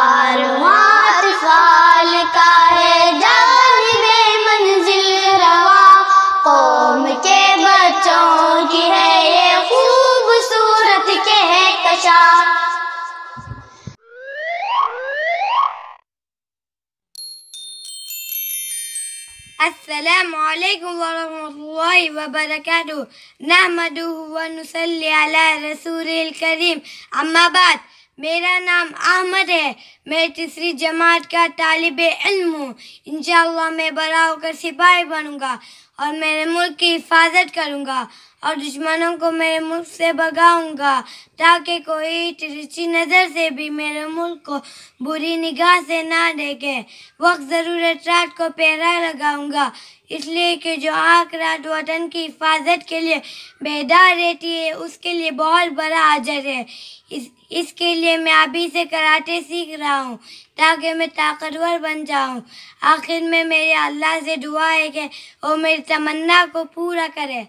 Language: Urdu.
کارواں اطفال کا ہے جانب منزل رواں، قوم کے بچوں کی ہے یہ خوبصورت کہکشاں۔ السلام علیکم ورحمۃ اللہ وبرکاتہ، نحمدہ ونصلی علی رسول الکریم، اما بعد۔ میرا نام احمد ہے، میں تیسری جماعت کا طالب علم ہوں۔ انشاءاللہ میں بڑا ہو کر سپاہی بنوں گا اور میرے ملک کی حفاظت کروں گا اور دشمنوں کو میرے ملک سے بھگاؤں گا، تاکہ کوئی ترچھی نظر سے بھی میرے ملک کو بری نگاہ سے نہ دیکھے۔ وقت ضرورت رات کو پہرا لگاؤں گا، اس لیے کہ جو آنکھ رات وطن کی حفاظت کے لیے بیدار رہتی ہے اس کے لیے بہت بڑا اجر ہے۔ اس کے لیے میں ابھی سے کراٹے سیکھ رہا ہوں تاکہ میں طاقتور بن جاؤں۔ آخر میں میرے اللہ سے دعا ہے کہ وہ میری تمنا کو پورا کرے۔